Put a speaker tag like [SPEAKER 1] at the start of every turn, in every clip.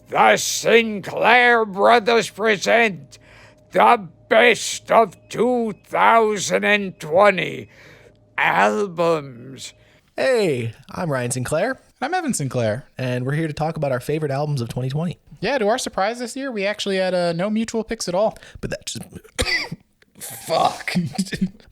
[SPEAKER 1] The Sinclair brothers present the best of 2020 albums.
[SPEAKER 2] Hey, I'm Ryan Sinclair.
[SPEAKER 3] I'm Evan Sinclair.
[SPEAKER 2] And we're here to talk about our favorite albums of 2020.
[SPEAKER 3] Yeah, to our surprise this year, we actually had no mutual picks at all.
[SPEAKER 2] But that just...
[SPEAKER 3] Fuck.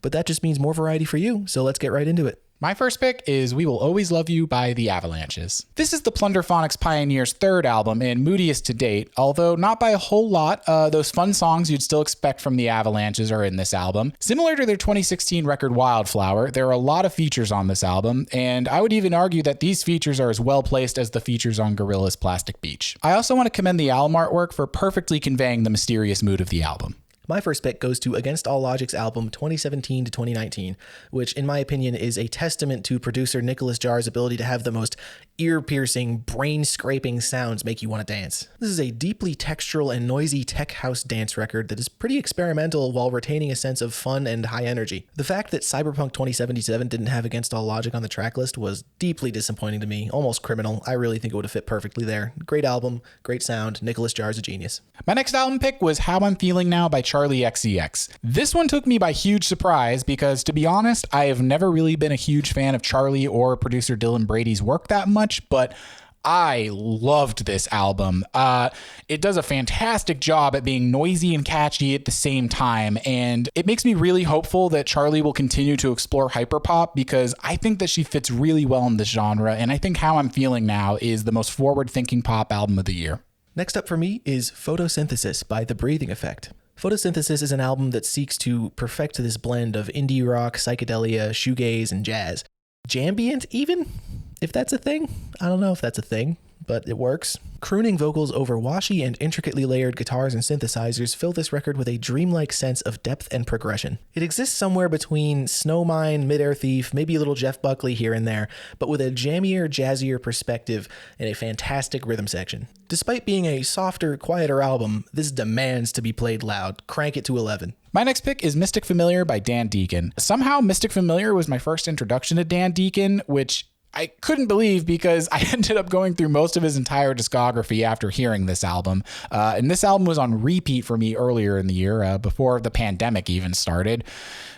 [SPEAKER 2] But that just means more variety for you, so let's get right into it.
[SPEAKER 3] My first pick is We Will Always Love You by the Avalanches. This is the Plunderphonics Pioneers' third album and moodiest to date, although not by a whole lot. Those fun songs you'd still expect from the Avalanches are in this album. Similar to their 2016 record Wildflower, there are a lot of features on this album, and I would even argue that these features are as well placed as the features on Gorillaz' Plastic Beach. I also want to commend the album artwork for perfectly conveying the mysterious mood of the album.
[SPEAKER 2] My first pick goes to Against All Logic's album 2017 to 2019, which in my opinion is a testament to producer Nicolas Jaar's ability to have the most ear-piercing, brain-scraping sounds make you want to dance. This is a deeply textural and noisy tech house dance record that is pretty experimental while retaining a sense of fun and high energy. The fact that Cyberpunk 2077 didn't have Against All Logic on the track list was deeply disappointing to me, almost criminal. I really think it would have fit perfectly there. Great album, great sound, Nicolas Jaar's a genius.
[SPEAKER 3] My next album pick was How I'm Feeling Now by Charli XCX. This one took me by huge surprise because, to be honest, I have never really been a huge fan of Charli or producer Dylan Brady's work that much, but I loved this album. It does a fantastic job at being noisy and catchy at the same time, and it makes me really hopeful that Charli will continue to explore hyperpop because I think that she fits really well in this genre, and I think How I'm Feeling Now is the most forward-thinking pop album of the year.
[SPEAKER 2] Next up for me is Photosynthesis by The Breathing Effect. Photosynthesis is an album that seeks to perfect this blend of indie rock, psychedelia, shoegaze, and jazz. Jambient, even? If that's a thing? I don't know if that's a thing, but it works. Crooning vocals over washy and intricately layered guitars and synthesizers fill this record with a dreamlike sense of depth and progression. It exists somewhere between Snowmine, Midair Thief, maybe a little Jeff Buckley here and there, but with a jammier, jazzier perspective and a fantastic rhythm section. Despite being a softer, quieter album, this demands to be played loud. Crank it to 11.
[SPEAKER 3] My next pick is Mystic Familiar by Dan Deacon. Somehow Mystic Familiar was my first introduction to Dan Deacon, which I couldn't believe because I ended up going through most of his entire discography after hearing this album. And this album was on repeat for me earlier in the year, before the pandemic even started,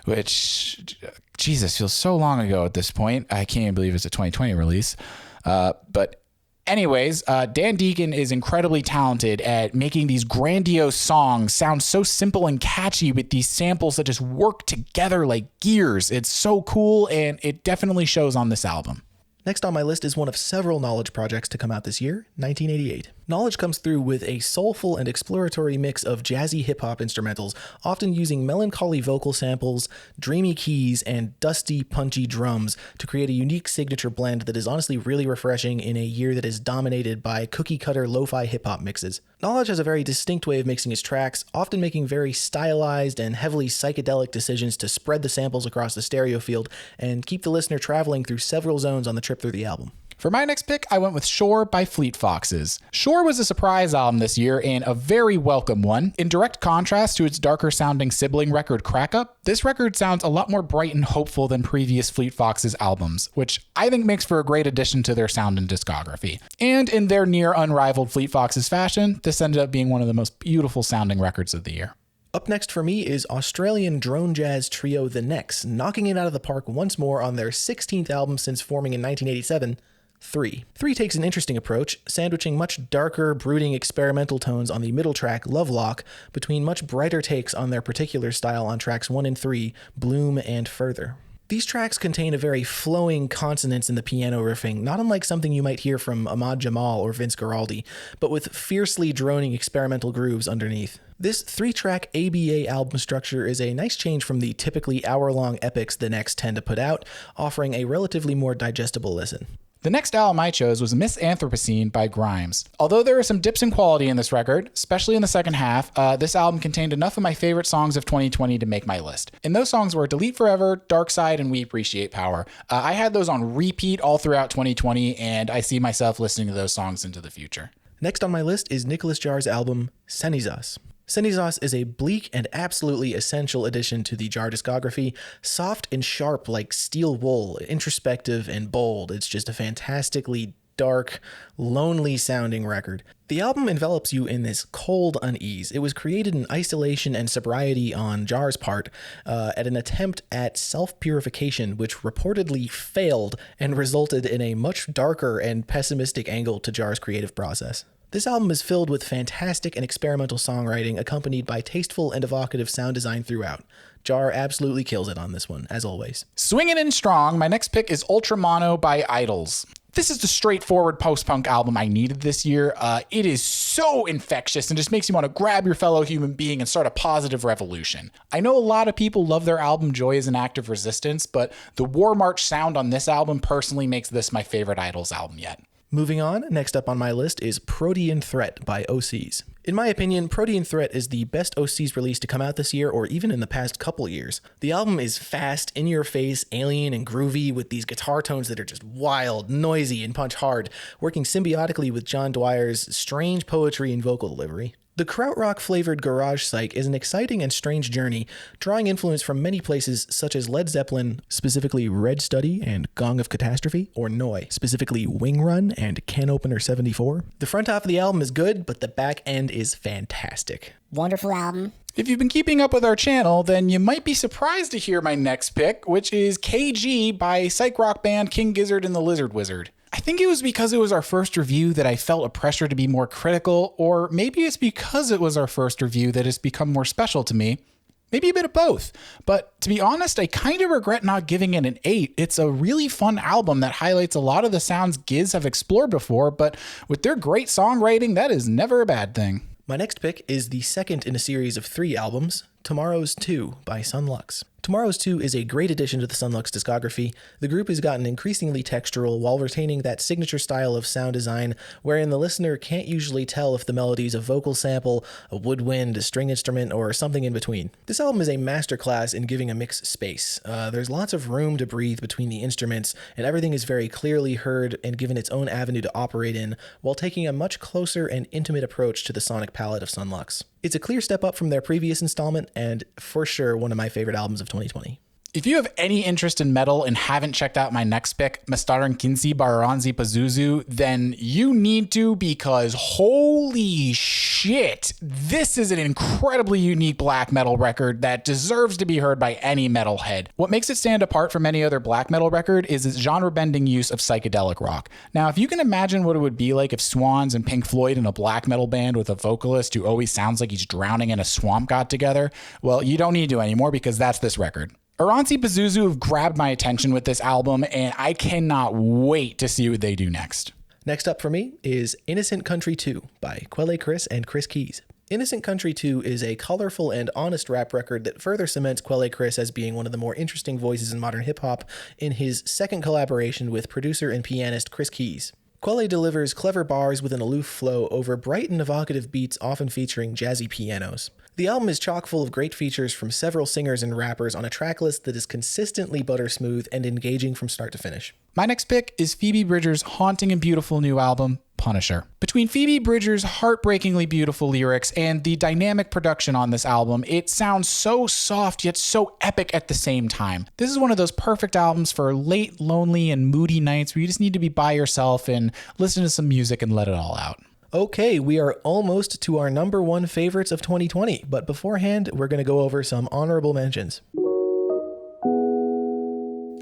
[SPEAKER 3] which, Jesus, feels so long ago at this point. I can't even believe it's a 2020 release. But anyways, Dan Deacon is incredibly talented at making these grandiose songs sound so simple and catchy with these samples that just work together like gears. It's so cool, and it definitely shows on this album.
[SPEAKER 2] Next on my list is one of several Knxwledge projects to come out this year, 1988. Knxwledge comes through with a soulful and exploratory mix of jazzy hip-hop instrumentals, often using melancholy vocal samples, dreamy keys, and dusty, punchy drums to create a unique signature blend that is honestly really refreshing in a year that is dominated by cookie-cutter lo-fi hip-hop mixes. Knxwledge has a very distinct way of mixing his tracks, often making very stylized and heavily psychedelic decisions to spread the samples across the stereo field and keep the listener traveling through several zones on the trip through the album.
[SPEAKER 3] For my next pick, I went with Shore by Fleet Foxes. Shore was a surprise album this year and a very welcome one. In direct contrast to its darker sounding sibling record Crack Up, this record sounds a lot more bright and hopeful than previous Fleet Foxes albums, which I think makes for a great addition to their sound and discography. And in their near unrivaled Fleet Foxes fashion, this ended up being one of the most beautiful sounding records of the year.
[SPEAKER 2] Up next for me is Australian drone jazz trio The Knx, knocking it out of the park once more on their 16th album since forming in 1987, 3. 3 takes an interesting approach, sandwiching much darker, brooding experimental tones on the middle track, Lovelock, between much brighter takes on their particular style on tracks 1 and 3, Bloom and Further. These tracks contain a very flowing consonance in the piano riffing, not unlike something you might hear from Ahmad Jamal or Vince Guaraldi, but with fiercely droning experimental grooves underneath. This 3-track ABA album structure is a nice change from the typically hour-long epics the Knx tend to put out, offering a relatively more digestible listen.
[SPEAKER 3] The next album I chose was Miss Anthropocene by Grimes. Although there are some dips in quality in this record, especially in the second half, this album contained enough of my favorite songs of 2020 to make my list. And those songs were Delete Forever, Dark Side, and We Appreciate Power. I had those on repeat all throughout 2020, and I see myself listening to those songs into the future.
[SPEAKER 2] Next on my list is Nicolas Jaar's album, Cenizas. Cenizas is a bleak and absolutely essential addition to the Jaar discography, soft and sharp like steel wool, introspective and bold. It's just a fantastically dark, lonely sounding record. The album envelops you in this cold unease. It was created in isolation and sobriety on Jaar's part at an attempt at self-purification, which reportedly failed and resulted in a much darker and pessimistic angle to Jaar's creative process. This album is filled with fantastic and experimental songwriting accompanied by tasteful and evocative sound design throughout. Jaar absolutely kills it on this one, as always.
[SPEAKER 3] Swinging in strong, my next pick is Ultra Mono by Idols. This is the straightforward post-punk album I needed this year. It is so infectious and just makes you want to grab your fellow human being and start a positive revolution. I know a lot of people love their album Joy as an Act of Resistance, but the War March sound on this album personally makes this my favorite Idols album yet.
[SPEAKER 2] Moving on, next up on my list is Protean Threat by Osees. In my opinion, Protean Threat is the best Osees release to come out this year or even in the past couple years. The album is fast, in-your-face, alien, and groovy with these guitar tones that are just wild, noisy, and punch hard, working symbiotically with John Dwyer's strange poetry and vocal delivery. The krautrock-flavored garage psych is an exciting and strange journey, drawing influence from many places such as Led Zeppelin, specifically Red Study and Gong of Catastrophe, or Noi, specifically Wing Run and Can Opener 74. The front half of the album is good, but the back end is fantastic.
[SPEAKER 4] Wonderful album.
[SPEAKER 3] If you've been keeping up with our channel, then you might be surprised to hear my next pick, which is KG by psych rock band King Gizzard and the Lizard Wizard. I think it was because it was our first review that I felt a pressure to be more critical, or maybe it's because it was our first review that it's become more special to me. Maybe a bit of both. But to be honest, I kind of regret not giving it an 8. It's a really fun album that highlights a lot of the sounds Giz have explored before, but with their great songwriting, that is never a bad thing.
[SPEAKER 2] My next pick is the second in a series of 3 albums, Tomorrow's 2 by Sunlux. Tomorrow's 2 is a great addition to the Sunlux discography. The group has gotten increasingly textural while retaining that signature style of sound design wherein the listener can't usually tell if the melody is a vocal sample, a woodwind, a string instrument, or something in between. This album is a masterclass in giving a mix space. There's lots of room to breathe between the instruments, and everything is very clearly heard and given its own avenue to operate in, while taking a much closer and intimate approach to the sonic palette of Sunlux. It's a clear step up from their previous installment, and for sure one of my favorite albums of 2020.
[SPEAKER 3] If you have any interest in metal and haven't checked out my next pick, Mestarin Kynsi by Oranssi Pazuzu, then you need to, because holy shit, this is an incredibly unique black metal record that deserves to be heard by any metalhead. What makes it stand apart from any other black metal record is its genre-bending use of psychedelic rock. Now, if you can imagine what it would be like if Swans and Pink Floyd in a black metal band with a vocalist who always sounds like he's drowning in a swamp got together, well, you don't need to anymore because that's this record. Oranssi Pazuzu have grabbed my attention with this album, and I cannot wait to see what they do next.
[SPEAKER 2] Next up for me is Innocent Country 2 by Quelle Chris and Chris Keys. Innocent Country 2 is a colorful and honest rap record that further cements Quelle Chris as being one of the more interesting voices in modern hip-hop in his second collaboration with producer and pianist Chris Keys. Quelle delivers clever bars with an aloof flow over bright and evocative beats often featuring jazzy pianos. The album is chock full of great features from several singers and rappers on a tracklist that is consistently buttersmooth and engaging from start to finish.
[SPEAKER 3] My next pick is Phoebe Bridgers' haunting and beautiful new album, Punisher. Between Phoebe Bridgers' heartbreakingly beautiful lyrics and the dynamic production on this album, it sounds so soft yet so epic at the same time. This is one of those perfect albums for late, lonely, and moody nights where you just need to be by yourself and listen to some music and let it all out.
[SPEAKER 2] Okay, we are almost to our number 1 favorites of 2020, but beforehand, we're going to go over some honorable mentions.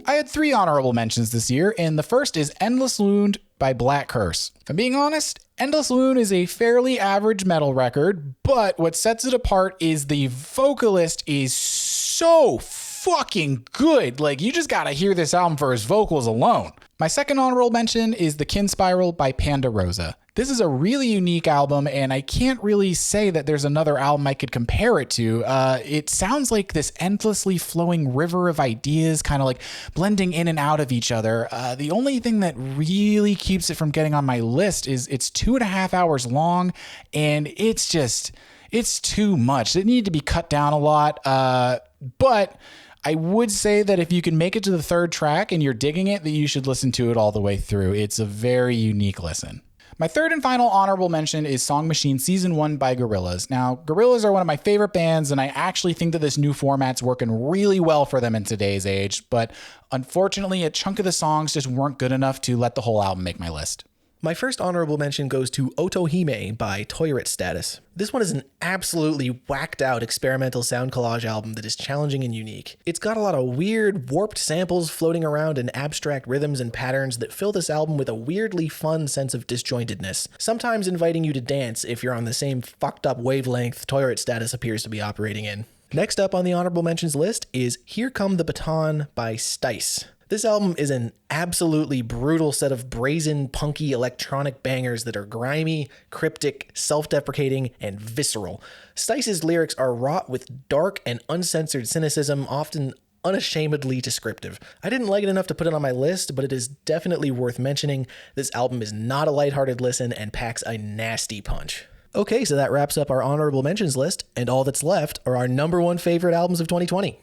[SPEAKER 3] I had 3 honorable mentions this year, and the first is Endless Wound by Black Curse. If I'm being honest, Endless Wound is a fairly average metal record, but what sets it apart is the vocalist is so fucking good. Like, you just gotta hear this album for his vocals alone. My second honorable mention is the Kinspiral by Panda Rosa. This is a really unique album, and I can't really say that there's another album I could compare it to. It sounds like this endlessly flowing river of ideas, kind of like blending in and out of each other. The only thing that really keeps it from getting on my list is it's 2.5 hours long, and it's too much. It needed to be cut down a lot, but I would say that if you can make it to the 3rd track and you're digging it, that you should listen to it all the way through. It's a very unique listen. My third and final honorable mention is Song Machine Season 1 by Gorillaz. Now, Gorillaz are one of my favorite bands, and I actually think that this new format's working really well for them in today's age, but unfortunately, a chunk of the songs just weren't good enough to let the whole album make my list.
[SPEAKER 2] My first honorable mention goes to Otohime by Toilet Status. This one is an absolutely whacked out experimental sound collage album that is challenging and unique. It's got a lot of weird, warped samples floating around in abstract rhythms and patterns that fill this album with a weirdly fun sense of disjointedness, sometimes inviting you to dance if you're on the same fucked up wavelength Toilet Status appears to be operating in. Next up on the honorable mentions list is Here Come the Baton by Stice. This album is an absolutely brutal set of brazen, punky electronic bangers that are grimy, cryptic, self-deprecating, and visceral. Stice's lyrics are wrought with dark and uncensored cynicism, often unashamedly descriptive. I didn't like it enough to put it on my list, but it is definitely worth mentioning. This album is not a lighthearted listen and packs a nasty punch. Okay, so that wraps up our honorable mentions list, and all that's left are our number one favorite albums of 2020.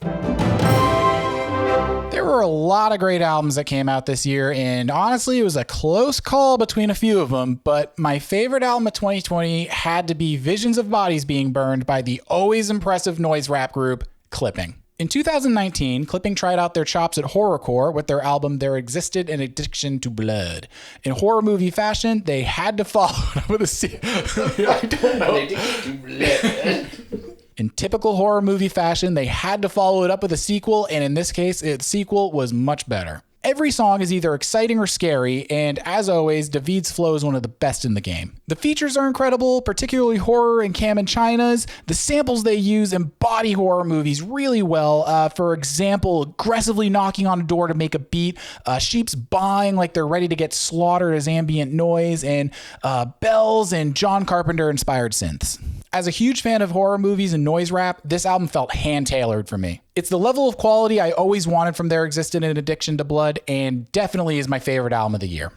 [SPEAKER 3] There were a lot of great albums that came out this year, and honestly, it was a close call between a few of them, but my favorite album of 2020 had to be Visions of Bodies Being Burned by the always impressive noise rap group Clipping. In 2019, Clipping tried out their chops at horrorcore with their album There Existed an Addiction to Blood. In horror movie fashion, they had to follow it up with I don't know. In typical horror movie fashion, they had to follow it up with a sequel, and in this case, its sequel was much better. Every song is either exciting or scary, and as always, David's flow is one of the best in the game. The features are incredible, particularly horror and Cam and China's. The samples they use embody horror movies really well. For example, aggressively knocking on a door to make a beat, sheeps baaing like they're ready to get slaughtered as ambient noise, and bells and John Carpenter-inspired synths. As a huge fan of horror movies and noise rap, this album felt hand-tailored for me. It's the level of quality I always wanted from There Existed an Addiction to Blood, and definitely is my favorite album of the year.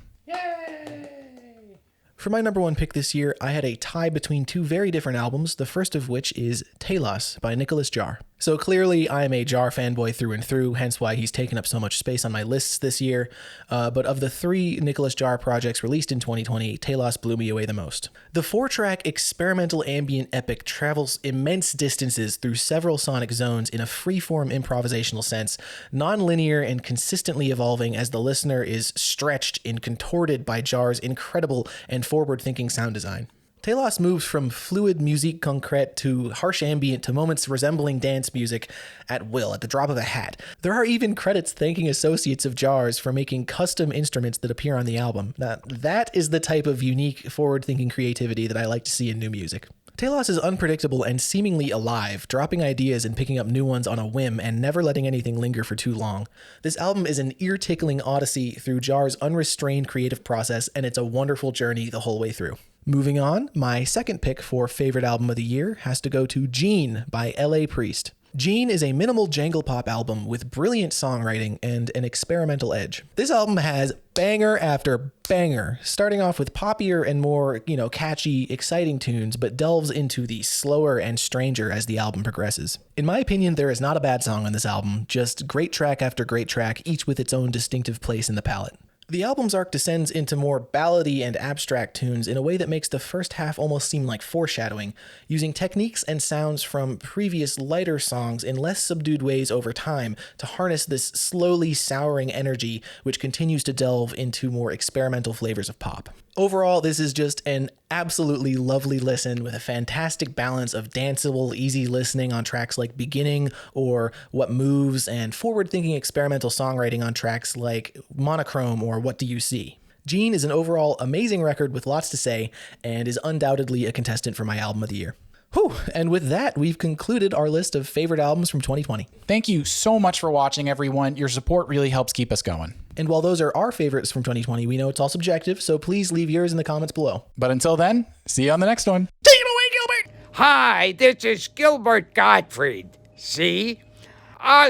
[SPEAKER 2] For my number one pick this year, I had a tie between two very different albums, the first of which is Telos by Nicolas Jaar. So clearly, I'm a Jaar fanboy through and through, hence why he's taken up so much space on my lists this year. But of the three Nicolas Jaar projects released in 2020, Telos blew me away the most. The 4-track experimental ambient epic travels immense distances through several sonic zones in a free-form improvisational sense, non-linear and consistently evolving as the listener is stretched and contorted by Jaar's incredible and forward-thinking sound design. Telos moves from fluid musique concrète to harsh ambient to moments resembling dance music at will, at the drop of a hat. There are even credits thanking associates of Jaar's for making custom instruments that appear on the album. Now, that is the type of unique, forward-thinking creativity that I like to see in new music. Telos is unpredictable and seemingly alive, dropping ideas and picking up new ones on a whim and never letting anything linger for too long. This album is an ear-tickling odyssey through Jaar's unrestrained creative process, and it's a wonderful journey the whole way through. Moving on, my second pick for favorite album of the year has to go to Gene by L.A. Priest. Gene is a minimal jangle pop album with brilliant songwriting and an experimental edge. This album has banger after banger, starting off with poppier and more, catchy, exciting tunes, but delves into the slower and stranger as the album progresses. In my opinion, there is not a bad song on this album, just great track after great track, each with its own distinctive place in the palette. The album's arc descends into more ballady and abstract tunes in a way that makes the first half almost seem like foreshadowing, using techniques and sounds from previous lighter songs in less subdued ways over time to harness this slowly souring energy which continues to delve into more experimental flavors of pop. Overall, this is just an absolutely lovely listen with a fantastic balance of danceable, easy listening on tracks like Beginning or What Moves, and forward-thinking experimental songwriting on tracks like Monochrome or What Do You See? Gene is an overall amazing record with lots to say, and is undoubtedly a contestant for my album of the year. Whew, and with that, we've concluded our list of favorite albums from 2020.
[SPEAKER 3] Thank you so much for watching, everyone. Your support really helps keep us going.
[SPEAKER 2] And while those are our favorites from 2020, we know it's all subjective, so please leave yours in the comments below.
[SPEAKER 3] But until then, see you on the next one. Take it away, Gilbert!
[SPEAKER 1] Hi, this is Gilbert Gottfried. See?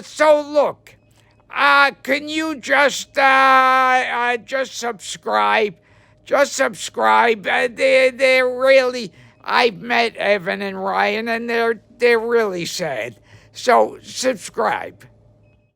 [SPEAKER 1] So look, can you just subscribe? Just subscribe. They're really... I've met Evan and Ryan, and they're really sad. So subscribe.